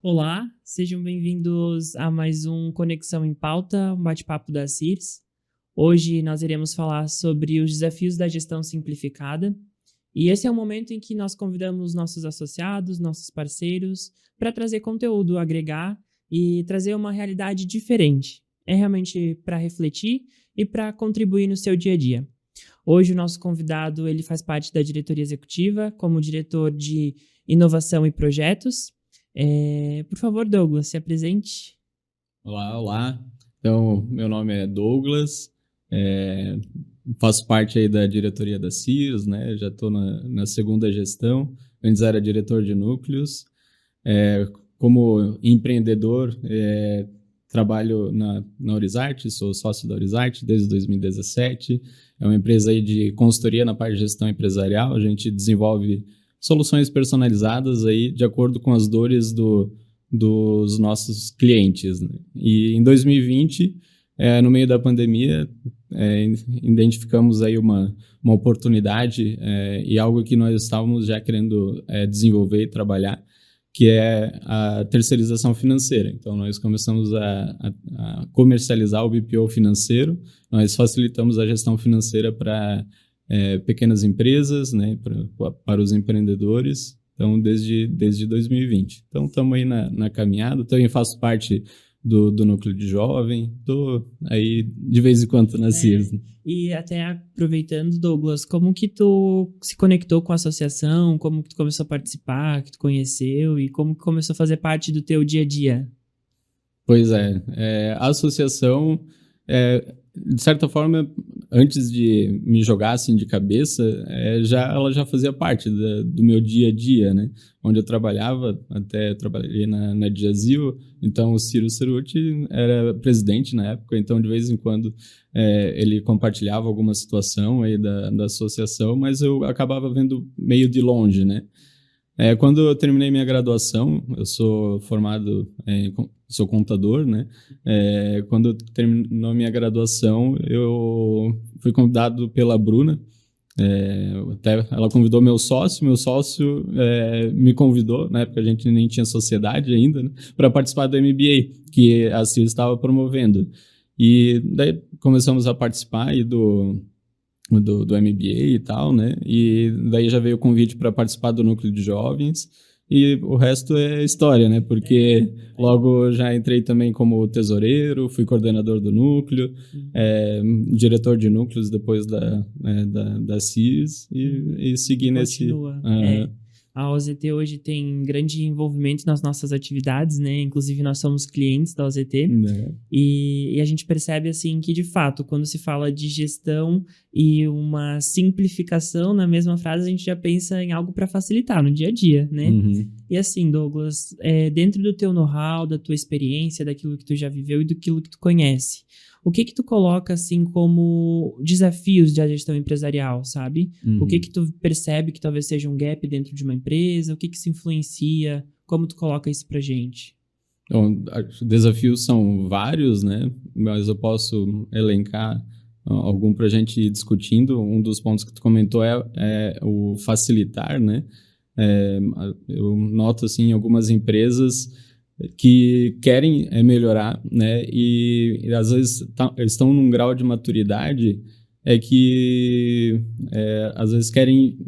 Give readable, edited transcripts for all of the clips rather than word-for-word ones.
Olá, sejam bem-vindos a mais um Conexão em Pauta, um bate-papo da CIRS. Hoje nós iremos falar sobre os desafios da gestão simplificada. E esse é o momento em que nós convidamos nossos associados, nossos parceiros, para trazer conteúdo, agregar e trazer uma realidade diferente. É realmente para refletir e para contribuir no seu dia a dia. Hoje o nosso convidado ele faz parte da diretoria executiva como diretor de inovação e projetos. Por favor, Douglas, se apresente. Olá, olá. Então, meu nome é Douglas, faço parte aí da diretoria da CIRS, né? Já estou na segunda gestão. Antes era diretor de núcleos. Como empreendedor, trabalho na Orizarte, sou sócio da Orizarte desde 2017. É uma empresa aí de consultoria na parte de gestão empresarial. A gente desenvolve soluções personalizadas aí de acordo com as dores dos nossos clientes, né? E em 2020, no meio da pandemia, identificamos aí uma oportunidade e algo que nós estávamos já querendo desenvolver e trabalhar, que é a terceirização financeira. Então, nós começamos a comercializar o BPO financeiro, nós facilitamos a gestão financeira para pequenas empresas, né, para os empreendedores, então desde 2020. Então, estamos aí na caminhada. Também faço parte do núcleo de jovem, estou aí de vez em quando na CIRS. E até aproveitando, Douglas, como que tu se conectou com a associação, como que tu começou a participar, que tu conheceu e como que começou a fazer parte do teu dia a dia? Pois a associação, de certa forma, antes de me jogar assim de cabeça, ela já fazia parte do meu dia a dia, né? Onde eu trabalhava, até trabalhei na Diazil, então o Ciro Ceruti era presidente na época, então de vez em quando ele compartilhava alguma situação aí da associação, mas eu acabava vendo meio de longe, né? Quando eu terminei minha graduação, eu sou formado, sou contador, né? Quando terminou minha graduação, eu fui convidado pela Bruna. Até ela convidou meu sócio me convidou, na época a gente nem tinha sociedade ainda, né, para participar do MBA, que a CIR estava promovendo. E daí começamos a participar aí do MBA e tal, né? E daí já veio o convite para participar do núcleo de jovens e o resto é história, né? Porque logo já entrei também como tesoureiro, fui coordenador do núcleo, diretor de núcleos depois da CIS e segui nesse... Continua. A OZT hoje tem grande envolvimento nas nossas atividades, né? Inclusive, nós somos clientes da OZT. Né? E a gente percebe, assim, que, de fato, quando se fala de gestão e uma simplificação na mesma frase, a gente já pensa em algo para facilitar no dia a dia, né? Uhum. E assim, Douglas, dentro do teu know-how, da tua experiência, daquilo que tu já viveu e daquilo que tu conhece, o que tu coloca, assim, como desafios da gestão empresarial, sabe? Uhum. O que tu percebe que talvez seja um gap dentro de uma empresa? O que isso influencia? Como tu coloca isso pra gente? Então, desafios são vários, né? Mas eu posso elencar algum para a gente ir discutindo. Um dos pontos que tu comentou é o facilitar, né? Eu noto assim algumas empresas que querem melhorar, né? E às vezes estão num grau de maturidade que às vezes querem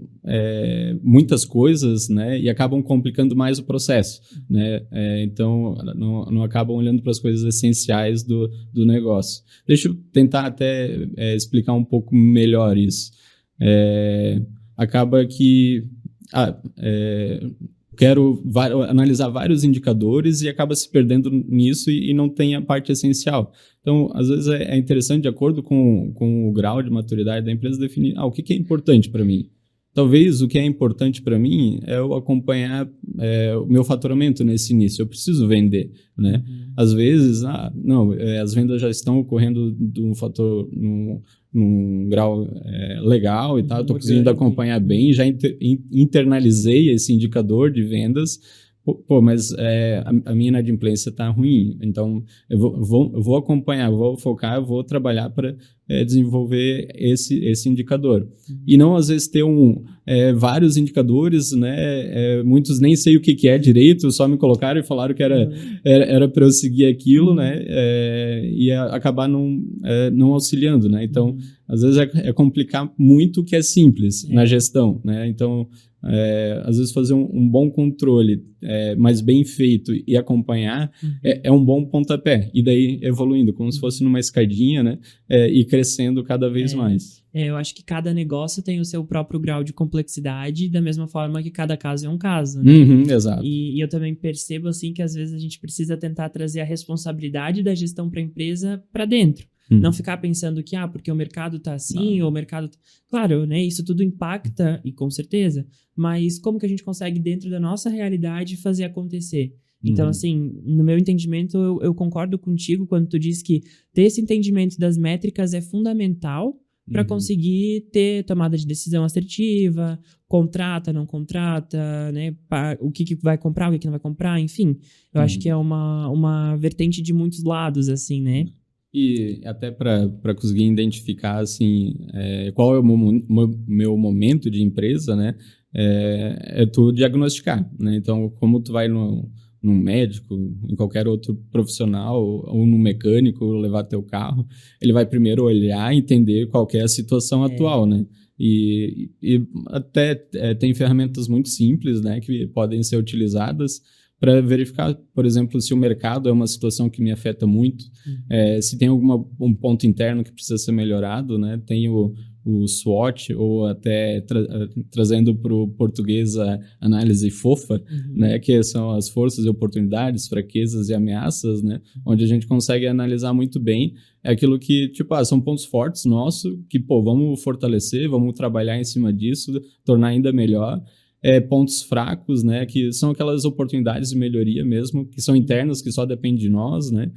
muitas coisas, né? E acabam complicando mais o processo, né? Então não acabam olhando para as coisas essenciais do negócio. Deixa eu tentar até explicar um pouco melhor isso. Acaba que quero analisar vários indicadores e acaba se perdendo nisso e não tem a parte essencial. Então, às vezes é interessante, de acordo com o grau de maturidade da empresa, definir o que é importante para mim. Talvez o que é importante para mim é eu acompanhar o meu faturamento nesse início. Eu preciso vender, né? Às vezes, as vendas já estão ocorrendo de um fator num grau legal e tal. Estou conseguindo acompanhar bem, já internalizei esse indicador de vendas, Mas a minha inadimplência está ruim, então eu vou acompanhar, vou focar, eu vou trabalhar para desenvolver esse indicador. E não, às vezes, ter vários indicadores, né? Muitos nem sei o que é direito, só me colocaram e falaram que era para eu seguir aquilo, né? E acabar não auxiliando, né? Então, às vezes é complicar muito o que é simples na gestão, né? Então, às vezes fazer um bom controle, mas bem feito e acompanhar é um bom pontapé. E daí evoluindo, como se fosse numa escadinha, né? E crescendo cada vez mais. Eu acho que cada negócio tem o seu próprio grau de complexidade, da mesma forma que cada caso é um caso, né? Exato. E eu também percebo, assim, que às vezes a gente precisa tentar trazer a responsabilidade da gestão para a empresa para dentro. Não ficar pensando que, porque o mercado tá assim, ou o mercado... Claro, né? Isso tudo impacta, e com certeza, mas como que a gente consegue, dentro da nossa realidade, fazer acontecer? Então, assim, no meu entendimento, eu concordo contigo quando tu diz que ter esse entendimento das métricas é fundamental para conseguir ter tomada de decisão assertiva, contrata, não contrata, né? O que vai comprar, o que não vai comprar, enfim. Eu acho que é uma vertente de muitos lados, assim, né? E até para conseguir identificar, assim, qual é o meu momento de empresa, né? Tu diagnosticar, né? Então, como tu vai num médico, em qualquer outro profissional, ou num mecânico, levar teu carro, ele vai primeiro olhar e entender qual que é a situação atual, né? E até tem ferramentas muito simples, né, que podem ser utilizadas para verificar, por exemplo, se o mercado é uma situação que me afeta muito, se tem um ponto interno que precisa ser melhorado, né? Tem o SWOT, ou até trazendo para o português a análise FOFA, né? Que são as forças e oportunidades, fraquezas e ameaças, né? Onde a gente consegue analisar muito bem aquilo que, tipo, são pontos fortes nossos, que, vamos fortalecer, vamos trabalhar em cima disso, tornar ainda melhor. Pontos fracos, né, que são aquelas oportunidades de melhoria mesmo, que são internas, que só dependem de nós, né,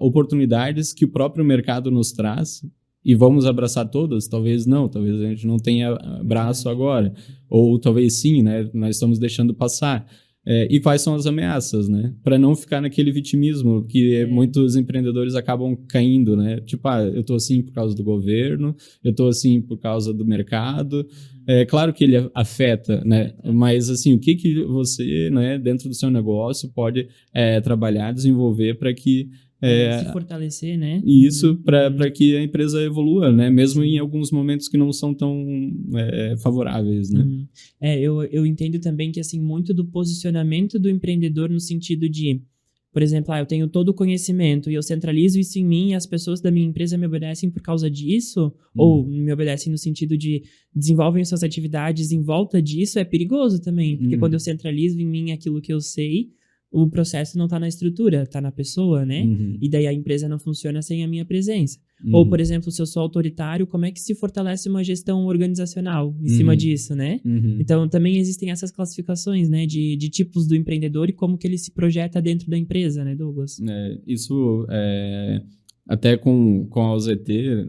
oportunidades que o próprio mercado nos traz, e vamos abraçar todas? Talvez não, talvez a gente não tenha braço agora, ou talvez sim, né, nós estamos deixando passar. E quais são as ameaças, né? Para não ficar naquele vitimismo que muitos empreendedores acabam caindo, né? Tipo, eu tô assim por causa do governo, eu tô assim por causa do mercado. Claro que ele afeta, né? Mas, assim, o que você, né, dentro do seu negócio pode trabalhar, desenvolver para que se fortalecer, né? Isso para que a empresa evolua, né? Mesmo em alguns momentos que não são tão favoráveis, né? Eu entendo também que, assim, muito do posicionamento do empreendedor no sentido de, por exemplo, eu tenho todo o conhecimento e eu centralizo isso em mim e as pessoas da minha empresa me obedecem por causa disso, ou me obedecem no sentido de desenvolvem suas atividades em volta disso, é perigoso também, porque quando eu centralizo em mim aquilo que eu sei, o processo não está na estrutura, está na pessoa, né? E daí a empresa não funciona sem a minha presença. Ou, por exemplo, se eu sou autoritário, como é que se fortalece uma gestão organizacional em cima disso, né? Então, também existem essas classificações, né? De tipos do empreendedor e como que ele se projeta dentro da empresa, né, Douglas? Isso, até com a OZT,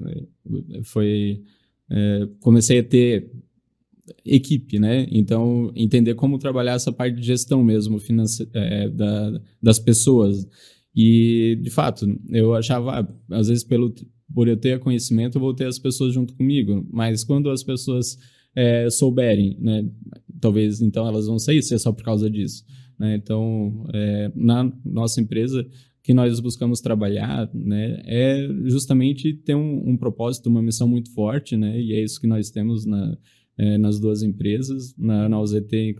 comecei a ter equipe, né? Então, entender como trabalhar essa parte de gestão mesmo, das pessoas. E, de fato, eu achava, às vezes, por eu ter conhecimento, eu vou ter as pessoas junto comigo. Mas quando as pessoas souberem, né? Talvez, então, elas vão sair se é só por causa disso, né? Então, na nossa empresa, que nós buscamos trabalhar, né, é justamente ter um propósito, uma missão muito forte, né? E é isso que nós temos nas duas empresas. Na OZT,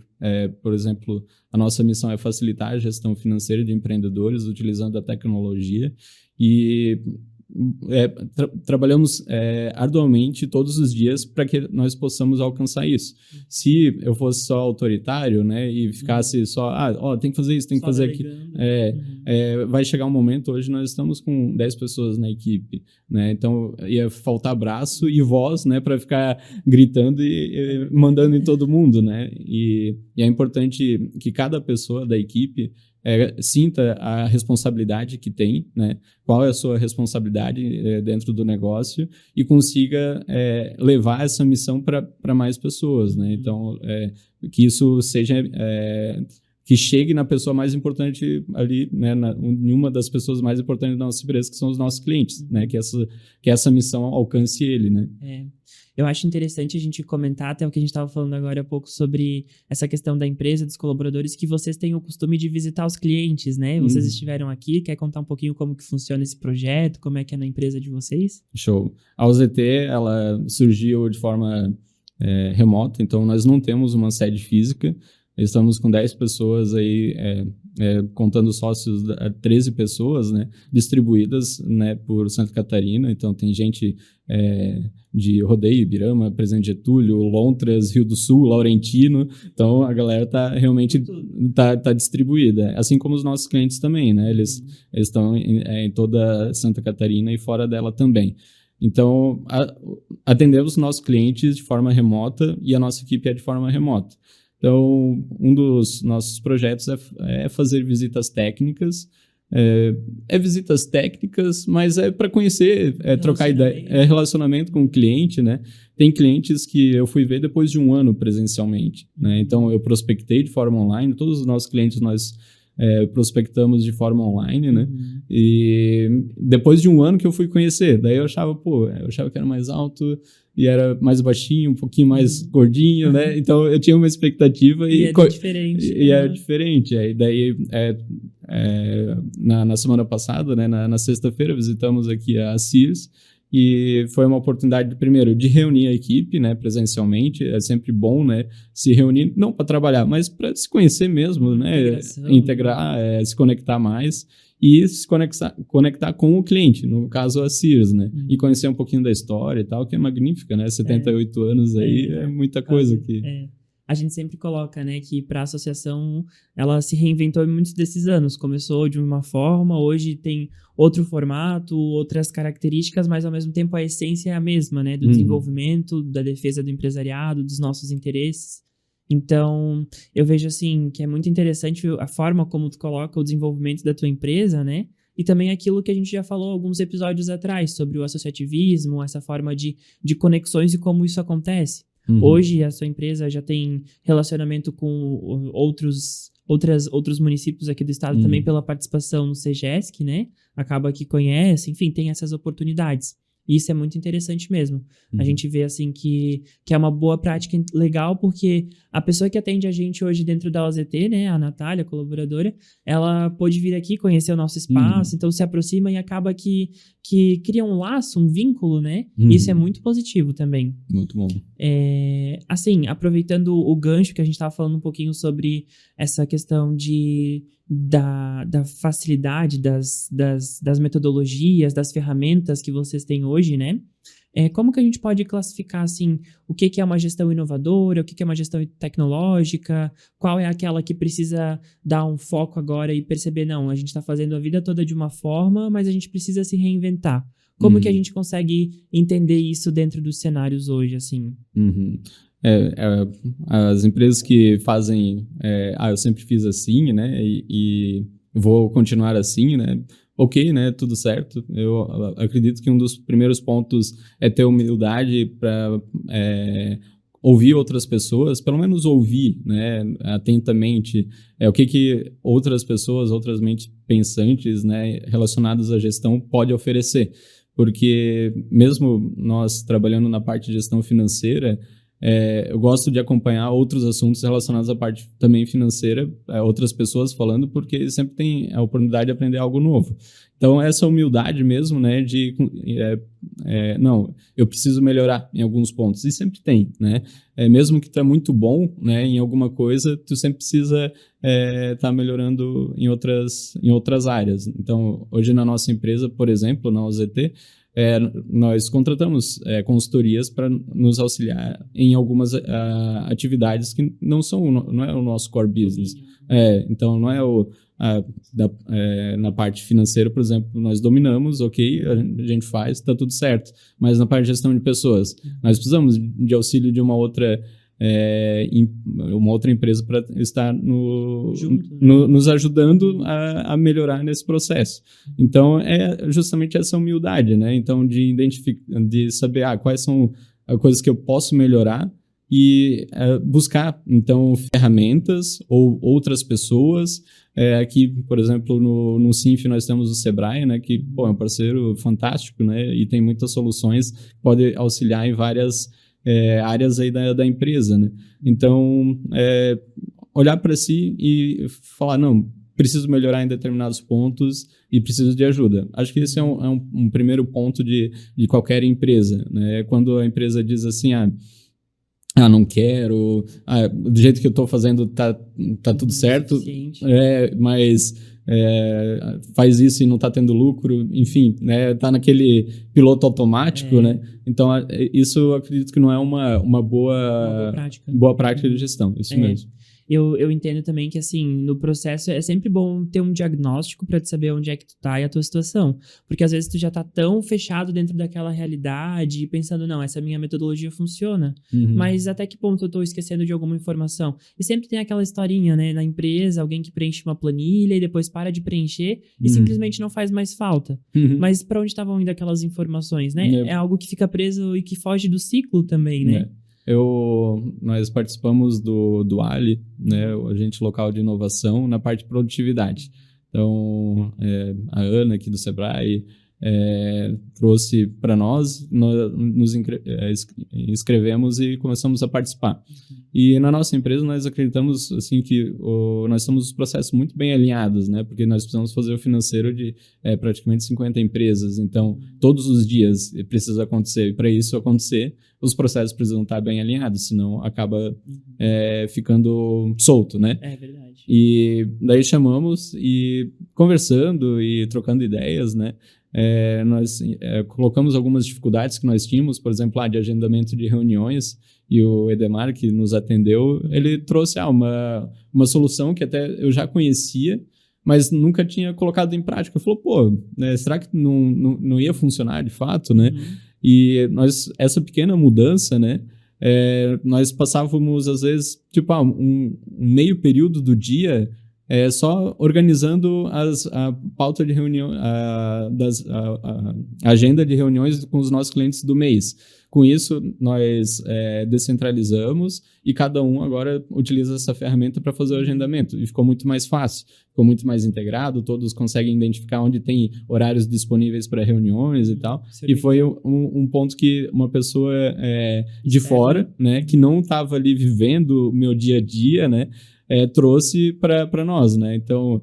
por exemplo, a nossa missão é facilitar a gestão financeira de empreendedores utilizando a tecnologia e trabalhamos arduamente todos os dias para que nós possamos alcançar isso. Se eu fosse só autoritário, né, e ficasse só, tem que fazer isso, tem que fazer aquilo, vai chegar um momento, hoje nós estamos com 10 pessoas na equipe, né, então ia faltar braço e voz, né, para ficar gritando e mandando em todo mundo, né, e é importante que cada pessoa da equipe sinta a responsabilidade que tem, né? Qual é a sua responsabilidade dentro do negócio e consiga levar essa missão para mais pessoas, né? Então, que isso seja que chegue na pessoa mais importante ali, né, em uma das pessoas mais importantes da nossa empresa, que são os nossos clientes, né, que essa missão alcance ele, né. Eu acho interessante a gente comentar até o que a gente estava falando agora há pouco sobre essa questão da empresa, dos colaboradores, que vocês têm o costume de visitar os clientes, né? Vocês estiveram aqui, quer contar um pouquinho como que funciona esse projeto, como é que é na empresa de vocês? Show. A UZT, ela surgiu de forma remota, então nós não temos uma sede física. Estamos com 10 pessoas aí, contando sócios, 13 pessoas, né, distribuídas, né, por Santa Catarina. Então tem gente de Rodeio, Ibirama, Presidente Getúlio, Lontras, Rio do Sul, Laurentino. Então a galera realmente tá distribuída, assim como os nossos clientes também, né? Eles estão em toda Santa Catarina e fora dela também. Então atendemos nossos clientes de forma remota e a nossa equipe é de forma remota. Então, um dos nossos projetos é fazer visitas técnicas. Visitas técnicas, mas é para conhecer, trocar ideia, relacionamento com o cliente, né? Tem clientes que eu fui ver depois de um ano presencialmente, né? Então, eu prospectei de forma online, todos os nossos clientes nós prospectamos de forma online, né? E depois de um ano que eu fui conhecer, daí eu achava que era mais alto e era mais baixinho, um pouquinho mais gordinho, né? Então eu tinha uma expectativa e é diferente. E é diferente. Aí daí na semana passada, né? Na sexta-feira visitamos aqui a Sears. E foi uma oportunidade, primeiro, de reunir a equipe, né, presencialmente. É sempre bom, né, se reunir, não para trabalhar, mas para se conhecer mesmo, né, integrar, se conectar mais e se conectar com o cliente, no caso a Sears, né, e conhecer um pouquinho da história e tal, que é magnífica, né, 78 anos aí é muita coisa aqui. A gente sempre coloca, né, que para a associação ela se reinventou em muitos desses anos. Começou de uma forma, hoje tem outro formato, outras características, mas ao mesmo tempo a essência é a mesma, né, do desenvolvimento, da defesa do empresariado, dos nossos interesses. Então, eu vejo assim que é muito interessante a forma como tu coloca o desenvolvimento da tua empresa, né? E também aquilo que a gente já falou alguns episódios atrás sobre o associativismo, essa forma de conexões e como isso acontece. Hoje a sua empresa já tem relacionamento com outros municípios aqui do estado também pela participação no CEGESC, né? Acaba que conhece, enfim, tem essas oportunidades. E isso é muito interessante mesmo. A gente vê, assim, que é uma boa prática legal, porque a pessoa que atende a gente hoje dentro da OZT, né, a Natália, colaboradora, ela pôde vir aqui conhecer o nosso espaço, então se aproxima e acaba que cria um laço, um vínculo, né? Isso é muito positivo também. Muito bom. Assim, aproveitando o gancho que a gente estava falando um pouquinho sobre essa questão da facilidade das metodologias, das ferramentas que vocês têm hoje, né? Como que a gente pode classificar, assim, o que é uma gestão inovadora, o que é uma gestão tecnológica, qual é aquela que precisa dar um foco agora e perceber, não, a gente está fazendo a vida toda de uma forma, mas a gente precisa se reinventar. Como que a gente consegue entender isso dentro dos cenários hoje, assim? As empresas que fazem, eu sempre fiz assim, né, e vou continuar assim, né, ok, né, tudo certo. Eu acredito que um dos primeiros pontos é ter humildade para ouvir outras pessoas, pelo menos ouvir, né, atentamente, o que outras pessoas, outras mentes pensantes, né, relacionadas à gestão pode oferecer. Porque mesmo nós trabalhando na parte de gestão financeira, eu gosto de acompanhar outros assuntos relacionados à parte também financeira, outras pessoas falando, porque sempre tem a oportunidade de aprender algo novo. Então, essa humildade mesmo, né, de não, eu preciso melhorar em alguns pontos, e sempre tem, né, mesmo que tu é muito bom, né, em alguma coisa, tu sempre precisa tá melhorando em outras áreas. Então, hoje na nossa empresa, por exemplo, na OZT, nós contratamos consultorias para nos auxiliar em algumas atividades que não é o nosso core business. Então, não é na parte financeira, por exemplo, nós dominamos, ok, a gente faz, está tudo certo. Mas na parte de gestão de pessoas, nós precisamos de auxílio de uma outra empresa para estar nos ajudando a melhorar nesse processo. Então, é justamente essa humildade, né? Então, de saber quais são as coisas que eu posso melhorar e buscar, então, ferramentas ou outras pessoas. Aqui, por exemplo, no Sinf nós temos o Sebrae, né, que é um parceiro fantástico, né, e tem muitas soluções que podem auxiliar em várias áreas aí da empresa, né? Então, olhar para si e falar, não, preciso melhorar em determinados pontos e preciso de ajuda. Acho que esse é um primeiro ponto de qualquer empresa, né? Quando a empresa diz assim, não quero, do jeito que eu estou fazendo tá tudo certo, mas faz isso e não está tendo lucro, enfim, né? Tá naquele piloto automático, né? Então, isso eu acredito que não é uma boa prática de gestão, isso mesmo. Eu entendo também que, assim, no processo é sempre bom ter um diagnóstico para te saber onde é que tu tá e a tua situação. Porque às vezes tu já tá tão fechado dentro daquela realidade e pensando, não, essa minha metodologia funciona. Mas até que ponto eu tô esquecendo de alguma informação? E sempre tem aquela historinha, né, na empresa, alguém que preenche uma planilha e depois para de preencher e simplesmente não faz mais falta. Mas para onde estavam indo aquelas informações, né? É algo que fica preso e que foge do ciclo também, né? Nós participamos do ALI, né, o agente local de inovação, na parte de produtividade. Então, a Ana aqui do Sebrae trouxe para nós nos inscrevemos e começamos a participar. E na nossa empresa nós acreditamos assim que nós temos os processos muito bem alinhados, né? Porque nós precisamos fazer o financeiro de praticamente 50 empresas, então todos os dias precisa acontecer, e para isso acontecer os processos precisam estar bem alinhados, senão acaba ficando solto, né? É verdade. E daí chamamos e conversando e trocando ideias, né? Nós colocamos algumas dificuldades que nós tínhamos, por exemplo, de agendamento de reuniões, e o Edemar, que nos atendeu, ele trouxe uma solução que até eu já conhecia, mas nunca tinha colocado em prática. Ele falou, né, será que não ia funcionar de fato, né? E essa pequena mudança, né, nós passávamos, às vezes, tipo, um meio período do dia só organizando a pauta de reunião, a agenda de reuniões com os nossos clientes do mês. Com isso, nós descentralizamos e cada um agora utiliza essa ferramenta para fazer o agendamento. E ficou muito mais fácil, ficou muito mais integrado, todos conseguem identificar onde tem horários disponíveis para reuniões e tal. E foi um ponto que uma pessoa de fora, né, que não estava ali vivendo o meu dia a dia, né, trouxe para nós, né? Então,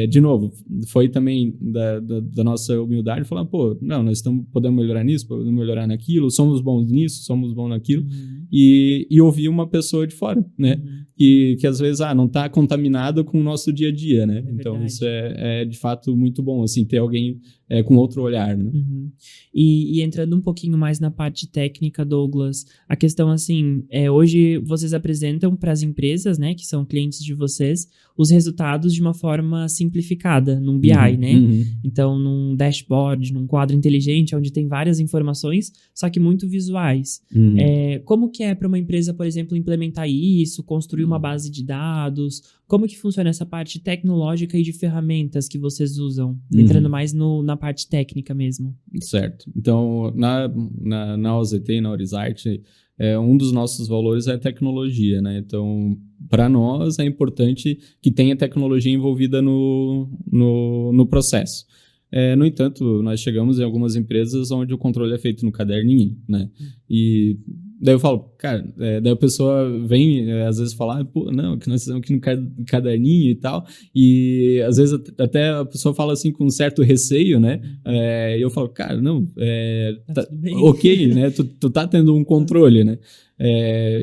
de novo, foi também da nossa humildade falar, nós podemos melhorar nisso, podemos melhorar naquilo, somos bons nisso, somos bons naquilo, e ouvir uma pessoa de fora, né? Que às vezes não está contaminado com o nosso dia a dia, né? Então, isso é de fato muito bom, assim, ter alguém com outro olhar, né? E entrando um pouquinho mais na parte técnica, Douglas, a questão assim, hoje vocês apresentam para as empresas, né, que são clientes de vocês, os resultados de uma forma simplificada, num BI, né? Então, num dashboard, num quadro inteligente, onde tem várias informações, só que muito visuais. Como que é para uma empresa, por exemplo, implementar isso, construir uma base de dados? Como que funciona essa parte tecnológica e de ferramentas que vocês usam? Entrando mais na parte técnica mesmo. Certo. Então, na OZT e na Horizarte, um dos nossos valores é a tecnologia, né? Então, para nós é importante que tenha tecnologia envolvida no processo. No entanto, nós chegamos em algumas empresas onde o controle é feito no caderninho, né? E daí eu falo, cara, daí a pessoa vem, às vezes, falar, não, que nós estamos aqui no caderninho e tal, e às vezes até a pessoa fala assim com um certo receio, né? E eu falo, cara, não, tá ok, né? Tu tá tendo um controle, né?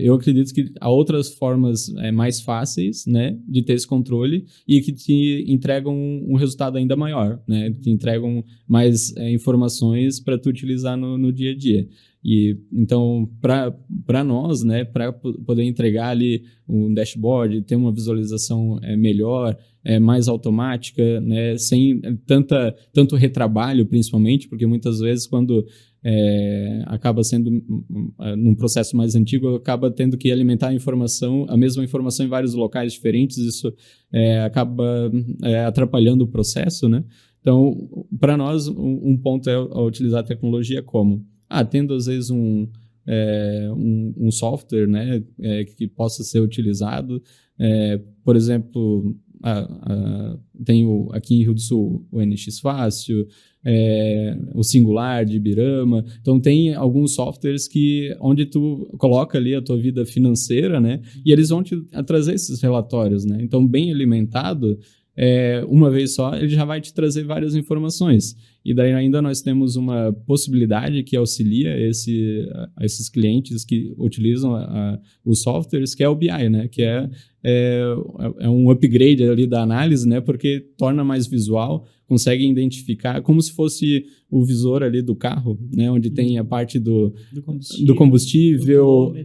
Eu acredito que há outras formas mais fáceis, né, de ter esse controle e que te entregam um resultado ainda maior, né? Te entregam mais informações para tu utilizar no dia a dia. E então, para nós, né, para poder entregar ali um dashboard, ter uma visualização melhor, mais automática, né, sem tanto retrabalho, principalmente, porque muitas vezes quando acaba sendo num processo mais antigo, acaba tendo que alimentar a mesma informação em vários locais diferentes, isso acaba atrapalhando o processo, né? Então, para nós, um ponto é utilizar a tecnologia como tendo às vezes um software, né, que possa ser utilizado. Por exemplo, tem aqui em Rio do Sul o NX Fácil, o Singular de Ibirama. Então tem alguns softwares onde tu coloca ali a tua vida financeira, né, e eles vão te trazer esses relatórios, né. Então, bem alimentado, uma vez só, ele já vai te trazer várias informações. E daí ainda nós temos uma possibilidade que auxilia esses clientes que utilizam os softwares, que é o BI, né? Que é um upgrade ali da análise, né? Porque torna mais visual, consegue identificar como se fosse o visor ali do carro, né? Onde tem a parte do combustível,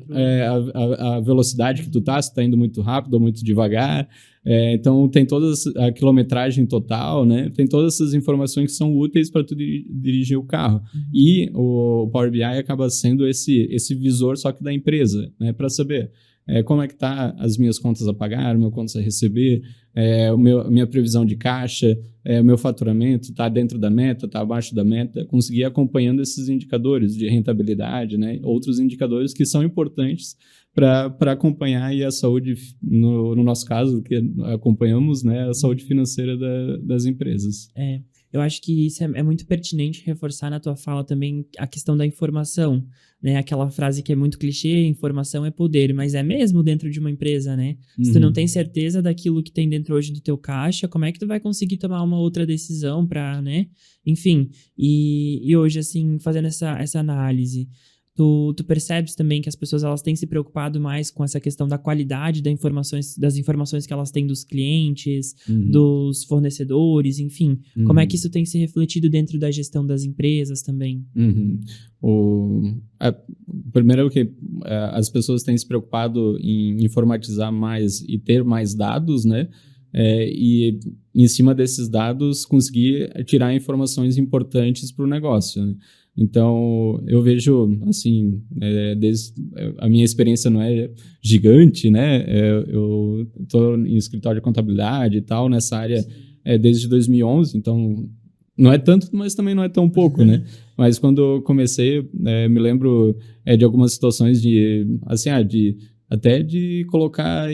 a velocidade que tu tá, se tá indo muito rápido ou muito devagar. Então tem toda a quilometragem total, né? Tem todas essas informações que são úteis para tu dirigir o carro. E o Power BI acaba sendo esse visor só que da empresa, né? Para saber como é que tá as minhas contas a pagar, meu contas a receber, minha previsão de caixa, o meu faturamento está dentro da meta, está abaixo da meta, conseguir acompanhando esses indicadores de rentabilidade, né? Outros indicadores que são importantes para acompanhar aí a saúde, no nosso caso, que acompanhamos, né, a saúde financeira das empresas. Eu acho que isso é muito pertinente reforçar na tua fala também a questão da informação, né? Aquela frase que é muito clichê, informação é poder, mas é mesmo dentro de uma empresa, né? Se tu não tem certeza daquilo que tem dentro hoje do teu caixa, como é que tu vai conseguir tomar uma outra decisão para, né? Enfim, e hoje, assim, fazendo essa análise, tu percebes também que as pessoas elas têm se preocupado mais com essa questão da qualidade das informações que elas têm dos clientes, dos fornecedores, enfim. Como é que isso tem se refletido dentro da gestão das empresas também? Primeiro que as pessoas têm se preocupado em informatizar mais e ter mais dados, né? E em cima desses dados conseguir tirar informações importantes para o negócio, né? Então, eu vejo, assim, a minha experiência não é gigante, né? Eu estou em escritório de contabilidade e tal, nessa área desde 2011, então não é tanto, mas também não é tão pouco, né? Mas quando eu comecei, me lembro de algumas situações até de colocar,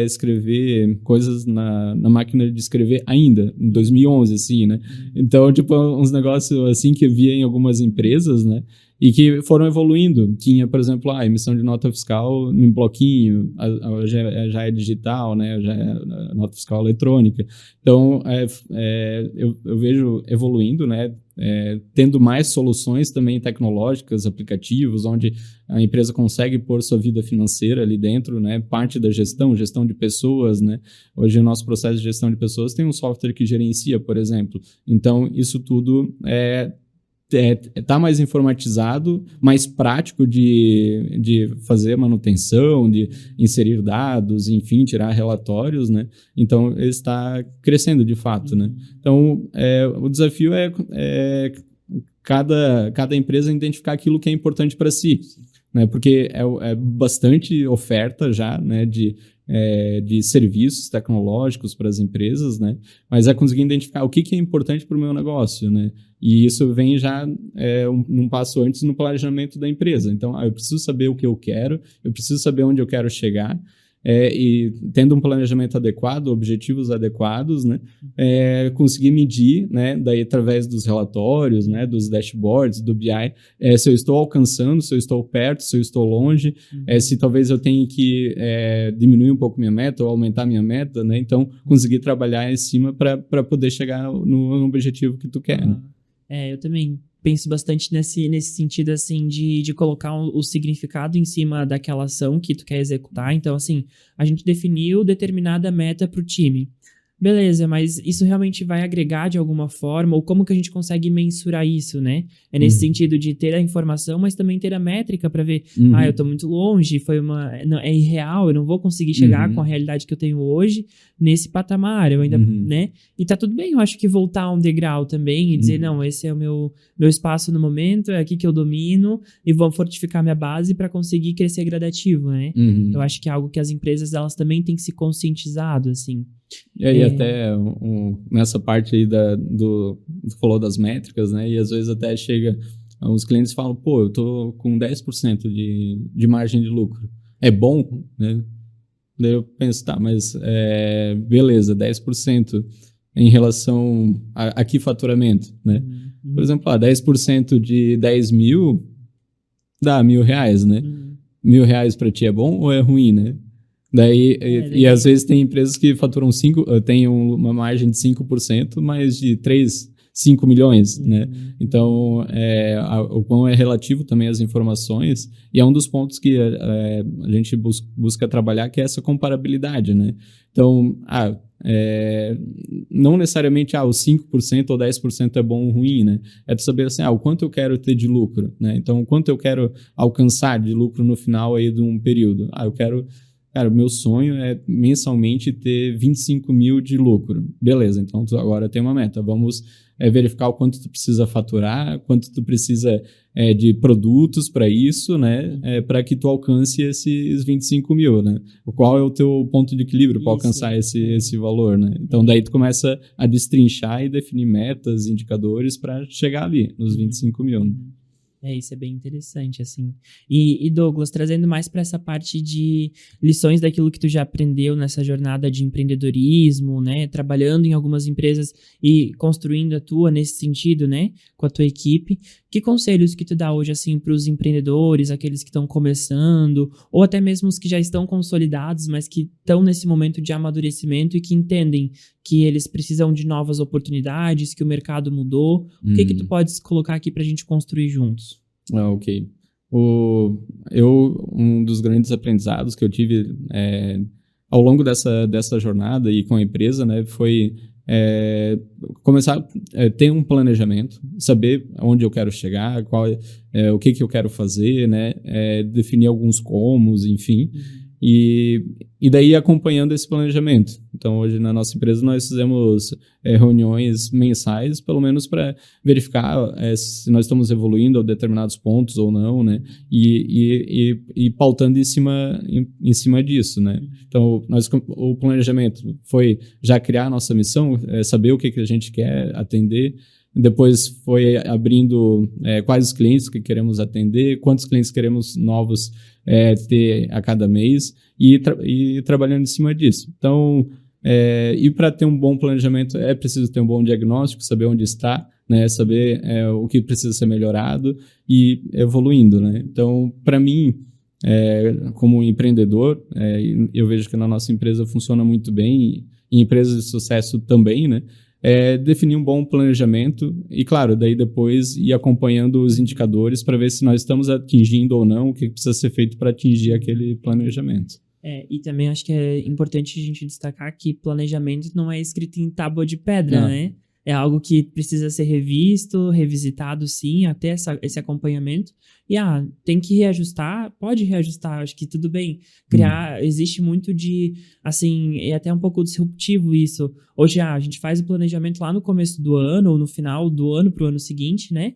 escrever coisas na máquina de escrever ainda, em 2011, assim, né? Então, tipo, uns negócios assim que eu via em algumas empresas, né? E que foram evoluindo. Tinha, por exemplo, a emissão de nota fiscal em bloquinho, já é digital, né? Já é nota fiscal eletrônica. Então, eu vejo evoluindo, né? Tendo mais soluções também tecnológicas, aplicativos, onde a empresa consegue pôr sua vida financeira ali dentro, né? Parte da gestão de pessoas, né? Hoje o nosso processo de gestão de pessoas tem um software que gerencia, por exemplo. Então, isso tudo tá mais informatizado, mais prático de fazer manutenção, de inserir dados, enfim, tirar relatórios, né? Então, ele está crescendo de fato, né? Então, o desafio é cada empresa identificar aquilo que é importante para si, né? Porque é bastante oferta já, né, de serviços tecnológicos para as empresas, né? Mas é conseguir identificar o que é importante para o meu negócio, né? E isso vem já num passo antes no planejamento da empresa. Então, eu preciso saber o que eu quero, eu preciso saber onde eu quero chegar, e tendo um planejamento adequado, objetivos adequados, né, conseguir medir, né, daí através dos relatórios, né, dos dashboards, do BI, se eu estou alcançando, se eu estou perto, se eu estou longe, se talvez eu tenha que diminuir um pouco minha meta ou aumentar minha meta, né, então conseguir trabalhar em cima para poder chegar no objetivo que tu quer. Né? Eu também penso bastante nesse sentido, assim, de colocar o significado em cima daquela ação que tu quer executar. Então, assim, a gente definiu determinada meta para o time. Beleza, mas isso realmente vai agregar de alguma forma? Ou como que a gente consegue mensurar isso, né? É nesse sentido de ter a informação, mas também ter a métrica para ver, eu tô muito longe, é irreal, eu não vou conseguir chegar com a realidade que eu tenho hoje nesse patamar, eu ainda, né? E tá tudo bem, eu acho que voltar um degrau também e dizer, não, esse é o meu espaço no momento, é aqui que eu domino e vou fortificar minha base para conseguir crescer gradativo, né? Eu acho que é algo que as empresas, elas também têm que se conscientizado, assim. E aí até nessa parte aí tu falou das métricas, né? E às vezes até chega Os clientes falam, pô, eu tô com 10% de margem de lucro. É bom, né? Daí eu penso, tá, mas beleza, 10% em relação a que faturamento, né? Por exemplo, 10% de 10 mil dá R$ 1.000, né? R$ 1.000 para ti é bom ou é ruim, né? Daí, e às vezes tem empresas que faturam 5, tem uma margem de 5%, mas de 3, 5 milhões, né? Então, o quão é relativo também às informações, e é um dos pontos que a gente busca trabalhar, que é essa comparabilidade, né? Então, não necessariamente os 5% ou 10% é bom ou ruim, né? É de saber assim, o quanto eu quero ter de lucro, né? Então, o quanto eu quero alcançar de lucro no final aí de um período. Eu quero... Cara, o meu sonho é mensalmente ter 25 mil de lucro. Beleza, então tu agora tem uma meta. Vamos verificar o quanto tu precisa faturar, quanto tu precisa de produtos para isso, né? Para que tu alcance esses 25 mil, né? Qual é o teu ponto de equilíbrio para alcançar esse valor, né? Então daí tu começa a destrinchar e definir metas, indicadores para chegar ali, nos 25 mil, né? Isso é bem interessante, assim. E Douglas, trazendo mais para essa parte de lições daquilo que tu já aprendeu nessa jornada de empreendedorismo, né? Trabalhando em algumas empresas e construindo a tua nesse sentido, né? Com a tua equipe. Que conselhos que tu dá hoje, assim, para os empreendedores, aqueles que estão começando, ou até mesmo os que já estão consolidados, mas que estão nesse momento de amadurecimento e que entendem que eles precisam de novas oportunidades, que o mercado mudou. O que tu podes colocar aqui pra gente construir juntos? Ok. Um dos grandes aprendizados que eu tive ao longo dessa jornada e com a empresa, né, foi começar a ter um planejamento, saber onde eu quero chegar, o que eu quero fazer, né, definir alguns comos, enfim. E daí acompanhando esse planejamento. Então, hoje na nossa empresa nós fizemos reuniões mensais, pelo menos para verificar se nós estamos evoluindo a determinados pontos ou não, né? E pautando em cima disso, né? Então, o planejamento foi já criar a nossa missão, saber o que a gente quer atender. Depois foi abrindo quais os clientes que queremos atender, quantos clientes queremos novos ter a cada mês e trabalhando em cima disso. Então, e para ter um bom planejamento é preciso ter um bom diagnóstico, saber onde está, né, saber o que precisa ser melhorado e evoluindo, né? Então, para mim, como empreendedor, eu vejo que na nossa empresa funciona muito bem e em empresas de sucesso também, né? Definir um bom planejamento e, claro, daí depois ir acompanhando os indicadores para ver se nós estamos atingindo ou não o que precisa ser feito para atingir aquele planejamento. E também acho que é importante a gente destacar que planejamento não é escrito em tábua de pedra, né? É algo que precisa ser revisto, revisitado, sim, até esse acompanhamento. E, tem que reajustar, pode reajustar, acho que tudo bem. Existe muito de, assim, é até um pouco disruptivo isso. Hoje, a gente faz o planejamento lá no começo do ano, ou no final do ano pro ano seguinte, né?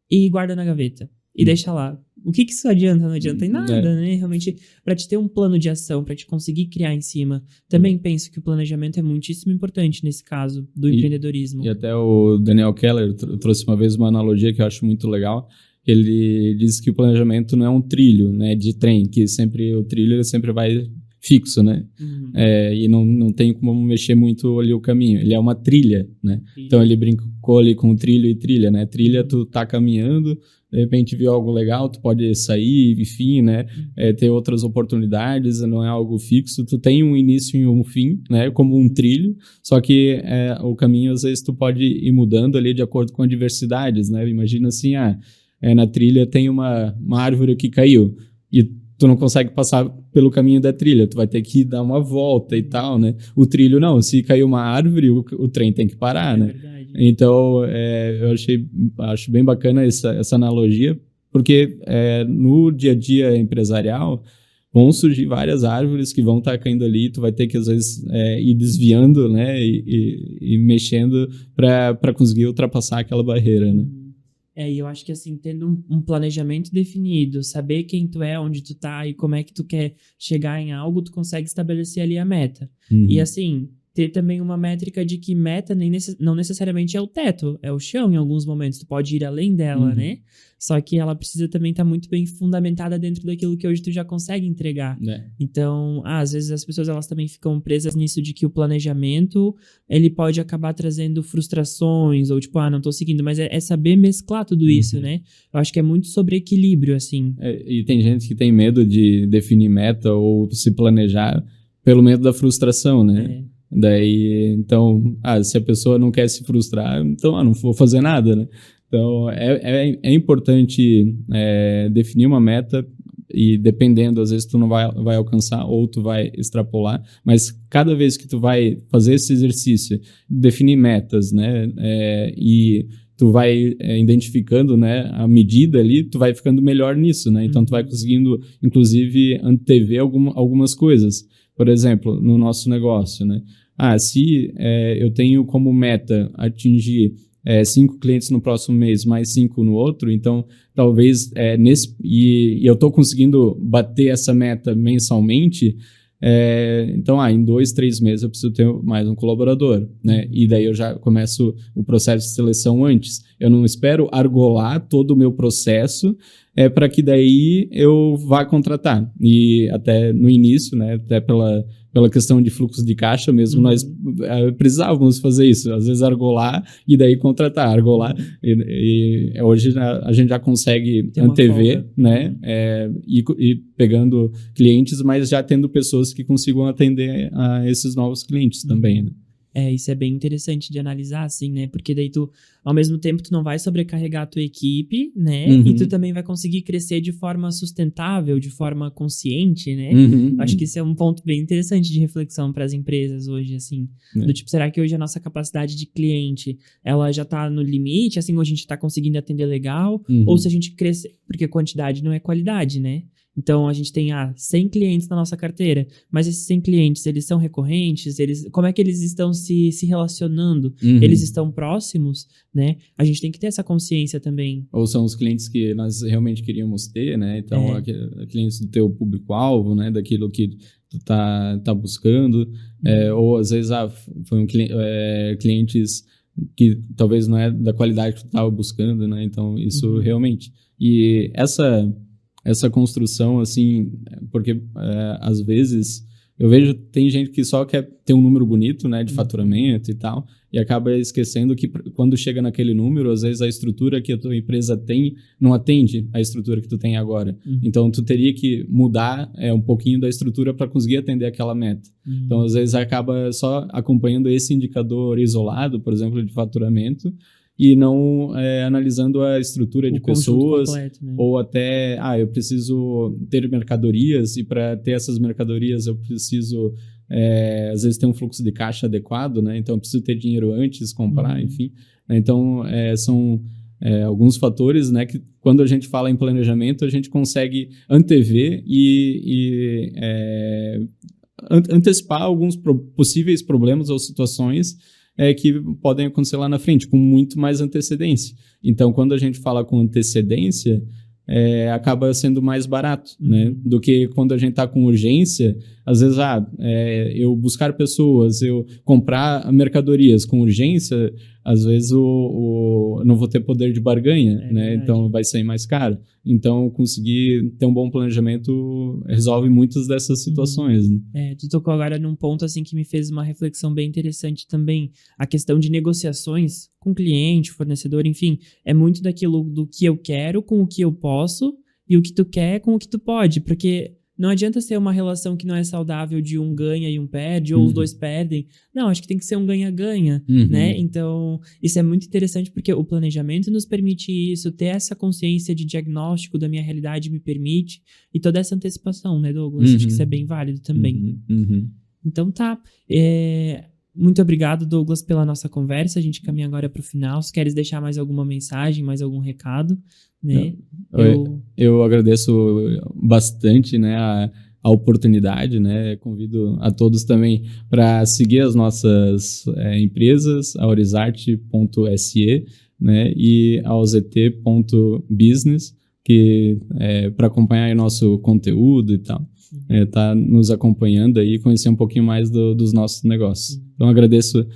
E guarda na gaveta. E deixa lá. O que isso adianta? Não adianta em nada, né? Realmente, para te ter um plano de ação, para te conseguir criar em cima. Também penso que o planejamento é muitíssimo importante nesse caso do empreendedorismo. E até o Daniel Keller trouxe uma vez uma analogia que eu acho muito legal. Ele diz que o planejamento não é um trilho, né, de trem, que o trilho sempre vai fixo, né? E não tem como mexer muito ali o caminho. Ele é uma trilha, né? Então ele brincou ali com trilho e trilha, né? Trilha, tu tá caminhando, de repente viu algo legal, tu pode sair, enfim, né? Ter outras oportunidades, não é algo fixo. Tu tem um início e um fim, né? Como um trilho, só que o caminho, às vezes, tu pode ir mudando ali de acordo com adversidades, né? Imagina assim, na trilha tem uma árvore que caiu e tu não consegue passar pelo caminho da trilha, tu vai ter que dar uma volta e tal, né? O trilho não, se caiu uma árvore, o trem tem que parar, né? Verdade. Então, eu acho bem bacana essa analogia, porque no dia a dia empresarial vão surgir várias árvores que vão estar caindo ali, tu vai ter que, às vezes, ir desviando, né? E mexendo para conseguir ultrapassar aquela barreira, né? E eu acho que assim, tendo um planejamento definido, saber quem tu é, onde tu tá e como é que tu quer chegar em algo, tu consegue estabelecer ali a meta. E assim, ter também uma métrica de que meta não necessariamente é o teto, é o chão em alguns momentos. Tu pode ir além dela, né? Só que ela precisa também estar muito bem fundamentada dentro daquilo que hoje tu já consegue entregar. Então, às vezes as pessoas elas também ficam presas nisso de que o planejamento ele pode acabar trazendo frustrações ou tipo, não tô seguindo, mas é saber mesclar tudo isso, né? Eu acho que é muito sobre equilíbrio, assim. E tem gente que tem medo de definir meta ou se planejar pelo medo da frustração, né? Daí, então, se a pessoa não quer se frustrar, então, não vou fazer nada, né? Então, é importante definir uma meta e dependendo, às vezes tu não vai alcançar ou tu vai extrapolar, mas cada vez que tu vai fazer esse exercício, definir metas, né? E tu vai identificando, né, a medida ali, tu vai ficando melhor nisso, né? Então, tu vai conseguindo, inclusive, antever algumas coisas. Por exemplo, no nosso negócio, né? Se eu tenho como meta atingir 5 clientes no próximo mês, mais 5 no outro, então talvez e eu estou conseguindo bater essa meta mensalmente, então em 2, 3 meses eu preciso ter mais um colaborador, né? E daí eu já começo o processo de seleção antes. Eu não espero argolar todo o meu processo para que daí eu vá contratar. E até no início, né, até pela questão de fluxo de caixa mesmo, nós precisávamos fazer isso, às vezes argolar e daí contratar, argolar. E hoje a gente já consegue antever, né, e pegando clientes, mas já tendo pessoas que consigam atender a esses novos clientes também, né? Isso é bem interessante de analisar, assim, né? Porque daí tu, ao mesmo tempo, tu não vai sobrecarregar a tua equipe, né? E tu também vai conseguir crescer de forma sustentável, de forma consciente, né? Acho que isso é um ponto bem interessante de reflexão para as empresas hoje, assim. Do tipo, será que hoje a nossa capacidade de cliente, ela já tá no limite, assim, hoje a gente tá conseguindo atender legal? Ou se a gente crescer, porque quantidade não é qualidade, né? Então, a gente tem 100 clientes na nossa carteira, mas esses 100 clientes, eles são recorrentes? Como é que eles estão se relacionando? Eles estão próximos, né? A gente tem que ter essa consciência também. Ou são os clientes que nós realmente queríamos ter, né? Então, clientes do teu público-alvo, né? Daquilo que tu tá buscando. Ou, às vezes, foi clientes que talvez não é da qualidade que tu estava buscando, né? Então, isso realmente... E essa construção, assim, porque às vezes eu vejo tem gente que só quer ter um número bonito, né, de faturamento e tal, e acaba esquecendo que quando chega naquele número, às vezes a estrutura que a tua empresa tem não atende à estrutura que tu tem agora. Então, tu teria que mudar um pouquinho da estrutura para conseguir atender aquela meta. Então, às vezes acaba só acompanhando esse indicador isolado, por exemplo, de faturamento, e não analisando a estrutura de pessoas, completo, né? Ou até, eu preciso ter mercadorias e para ter essas mercadorias eu preciso, às vezes, ter um fluxo de caixa adequado, né? Então eu preciso ter dinheiro antes, comprar, enfim. Então, são alguns fatores, né, que quando a gente fala em planejamento, a gente consegue antever e antecipar alguns possíveis problemas ou situações que podem acontecer lá na frente, com muito mais antecedência. Então, quando a gente fala com antecedência, acaba sendo mais barato, né? Do que quando a gente está com urgência. Às vezes, eu buscar pessoas, eu comprar mercadorias com urgência, às vezes eu não vou ter poder de barganha, né? Então vai sair mais caro. Então, conseguir ter um bom planejamento resolve muitas dessas situações. Né? Tu tocou agora num ponto assim que me fez uma reflexão bem interessante também. A questão de negociações com cliente, fornecedor, enfim, é muito daquilo do que eu quero com o que eu posso e o que tu quer com o que tu pode, porque não adianta ser uma relação que não é saudável de um ganha e um perde, ou os dois perdem. Não, acho que tem que ser um ganha-ganha, né? Então, isso é muito interessante porque o planejamento nos permite isso, ter essa consciência de diagnóstico da minha realidade me permite, e toda essa antecipação, né, Douglas? Acho que isso é bem válido também. Então tá. Muito obrigado, Douglas, pela nossa conversa. A gente caminha agora para o final. Se queres deixar mais alguma mensagem, mais algum recado, né? Eu agradeço bastante, né, a oportunidade, né? Convido a todos também para seguir as nossas empresas, a Orizarte.se, né, e a OZT.business, que para acompanhar aí nosso conteúdo e tal. Tá nos acompanhando aí, conhecer um pouquinho mais dos nossos negócios. Então, agradeço,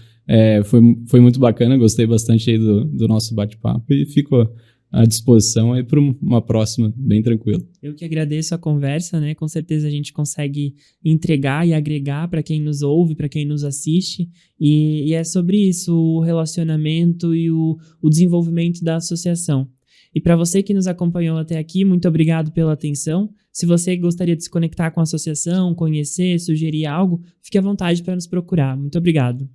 foi muito bacana, gostei bastante aí do nosso bate-papo e fico à disposição aí para uma próxima, bem tranquilo. Eu que agradeço a conversa, né? Com certeza a gente consegue entregar e agregar para quem nos ouve, para quem nos assiste, e é sobre isso, o relacionamento e o desenvolvimento da associação. E para você que nos acompanhou até aqui, muito obrigado pela atenção. Se você gostaria de se conectar com a associação, conhecer, sugerir algo, fique à vontade para nos procurar. Muito obrigado.